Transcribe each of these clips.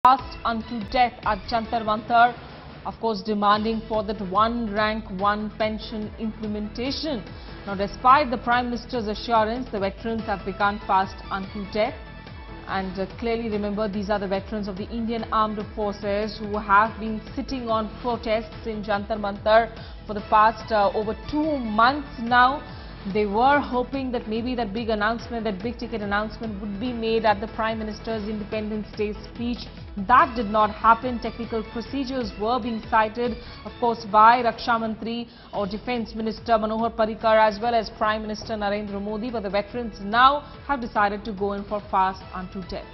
fast unto death at Jantar Mantar, of course demanding for that one rank, one pension implementation. Now, despite the Prime Minister's assurance, the veterans have begun fast unto death. And clearly remember, these are the veterans of the Indian Armed Forces who have been sitting on protests in Jantar Mantar for the past over 2 months now. They were hoping that maybe that big announcement, that big ticket announcement would be made at the Prime Minister's Independence Day speech. That did not happen. Technical procedures were being cited, of course, by Raksha Mantri or Defence Minister Manohar Parrikar as well as Prime Minister Narendra Modi. But the veterans now have decided to go in for fast unto death.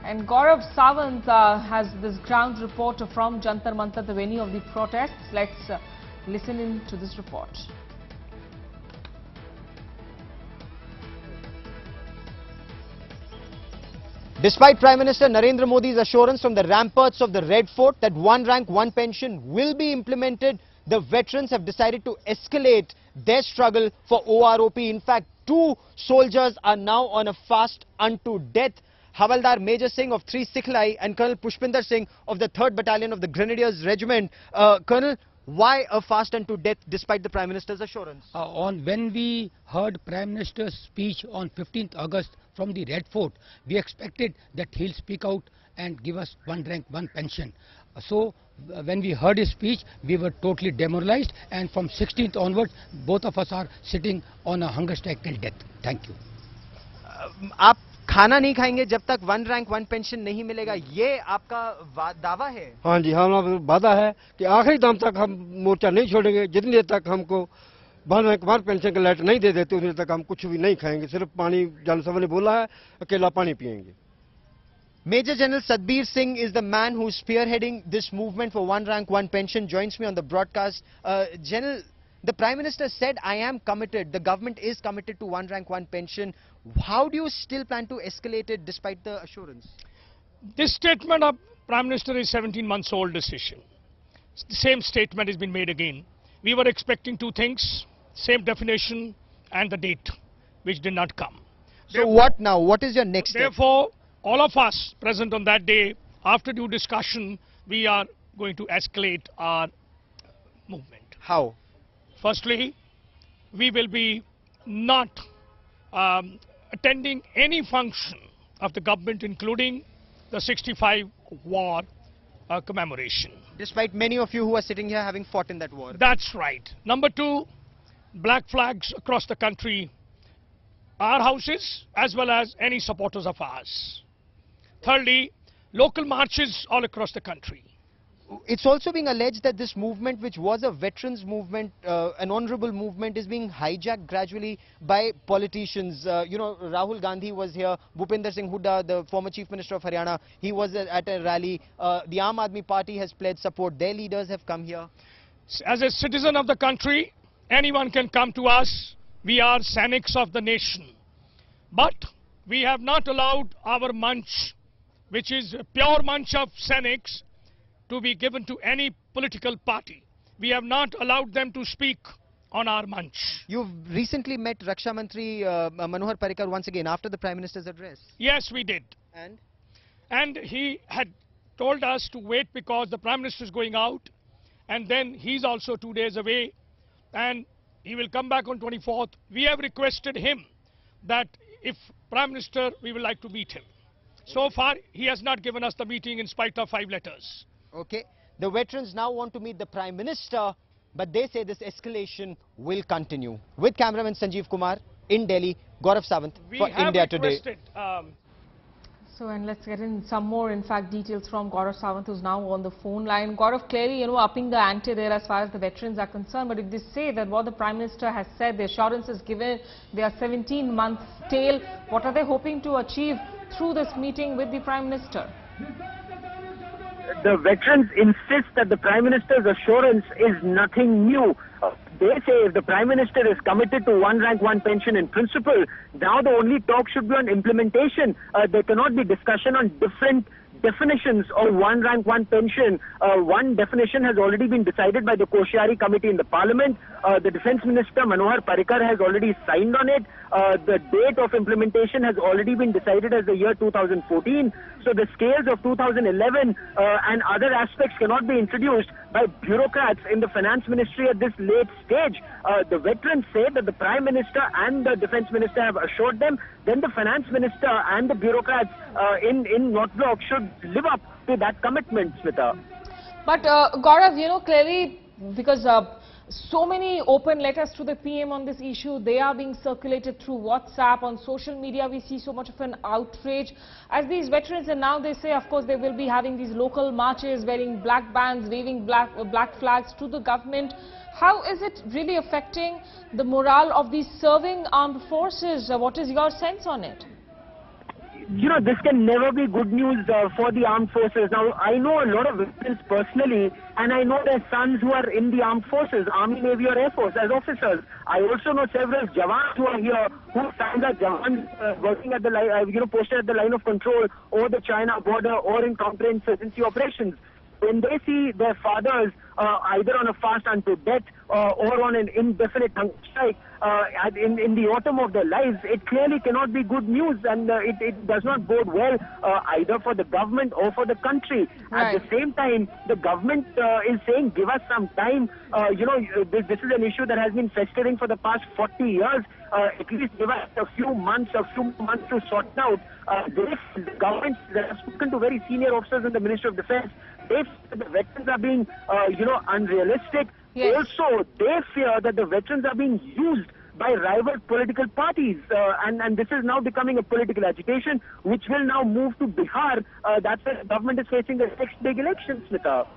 And Gaurav Sawant has this ground report from Jantar Mantar, the venue of the protests. Let's listen in to this report. Despite Prime Minister Narendra Modi's assurance from the ramparts of the Red Fort that one rank, one pension will be implemented, the veterans have decided to escalate their struggle for OROP. In fact, 2 soldiers are now on a fast unto death. Havaldar Major Singh of 3 Sikhlai and Colonel Pushpinder Singh of the 3rd Battalion of the Grenadiers Regiment. Colonel, why a fast unto death despite the Prime Minister's assurance? When we heard Prime Minister's speech on 15th August from the Red Fort, we expected that he'll speak out and give us one rank, one pension. So when we heard his speech, we were totally demoralized, and from 16th onwards, both of us are sitting on a hunger strike till death. Thank you. आप खाना नहीं खाएंगे जब तक one rank one pension नहीं मिलेगा, ये आपका दावा है? हाँ जी, हमारा वादा है कि आखिरी दम तक हम मोर्चा नहीं छोड़ेंगे। जितनी देर तक हमको वन रैंक वन पेंशन का लेटर नहीं दे देते उतनी देर तक हम कुछ भी नहीं खाएंगे। सिर्फ पानी, जनसभा ने बोला है, अकेला पानी पिएंगे। Major General Satbir Singh is the man who's spearheading this movement for one rank, one pension. Joins me on the broadcast. General, the Prime Minister said, I am committed, the government is committed to one rank, one pension. How do you still plan to escalate it despite the assurance? This statement of Prime Minister is 17 months old decision. The same statement has been made again. We were expecting 2 things, same definition and the date, which did not come. So therefore, what now? What is your next step? Therefore, all of us present on that day, after due discussion, we are going to escalate our movement. How? Firstly, we will be not attending any function of the government, including the 65 war commemoration. Despite many of you who are sitting here having fought in that war. That's right. Number 2, black flags across the country, our houses as well as any supporters of ours. Thirdly, local marches all across the country. It's also being alleged that this movement, which was a veterans movement, an honorable movement, is being hijacked gradually by politicians. You know, Rahul Gandhi was here, Bhupinder Singh Hooda, the former Chief Minister of Haryana, he was at a rally. The Aam Aadmi Party has pledged support. Their leaders have come here. As a citizen of the country, anyone can come to us. We are Sainiks of the nation. But we have not allowed our munch, which is a pure munch of Sainiks, to be given to any political party. We have not allowed them to speak on our munch. You've recently met Raksha Mantri Manohar Parrikar once again after the Prime Minister's address. Yes, we did. And he had told us to wait because the Prime Minister is going out, and then he's also 2 days away, and he will come back on 24th. We have requested him that if Prime Minister, we would like to meet him. So far, he has not given us the meeting in spite of 5 letters. Okay, the veterans now want to meet the Prime Minister, but they say this escalation will continue. With cameraman Sanjeev Kumar in Delhi, Gaurav Sawant for India Today. And let's get in some more, in fact, details from Gaurav Sawant, who's now on the phone line. Gaurav, clearly, you know, upping the ante there as far as the veterans are concerned. But if they say that what the Prime Minister has said, the assurance is given, they are 17 months stale, what are they hoping to achieve through this meeting with the Prime Minister? The veterans insist that the Prime Minister's assurance is nothing new. They say if the Prime Minister is committed to one rank, one pension in principle, now the only talk should be on implementation. There cannot be discussion on different definitions of one rank, one pension. One definition has already been decided by the Koshiyari Committee in the Parliament. The Defence Minister Manohar Parrikar has already signed on it. The date of implementation has already been decided as the year 2014. So the scales of 2011 and other aspects cannot be introduced by bureaucrats in the finance ministry at this late stage. The veterans say that the Prime Minister and the Defence Minister have assured them, then the Finance Minister and the bureaucrats in North Block should live up to that commitment, Smita. But Gaurav, you know, clearly because so many open letters to the PM on this issue, they are being circulated through WhatsApp. On social media, we see so much of an outrage. As these veterans, and now they say, of course, they will be having these local marches, wearing black bands, waving black flags to the government. How is it really affecting the morale of these serving armed forces? What is your sense on it? You know, this can never be good news for the armed forces. Now, I know a lot of veterans personally, and I know their sons who are in the armed forces, Army, Navy or Air Force as officers. I also know several Jawans who are here, whose sons are Jawans working at the posted at the line of control or the China border or in counterinsurgency operations. When they see their fathers either on a fast unto death or on an indefinite hunger strike in the autumn of their lives, it clearly cannot be good news, and it does not bode well either for the government or for the country. Right. At the same time, the government is saying, give us some time. This is an issue that has been festering for the past 40 years. At least give us a few months to sort it out. The government has spoken to very senior officers in the Ministry of Defence. They fear the veterans are being, unrealistic. Yes. Also, they fear that the veterans are being used by rival political parties, and this is now becoming a political agitation, which will now move to Bihar. That's where the government is facing the next big election, Smita.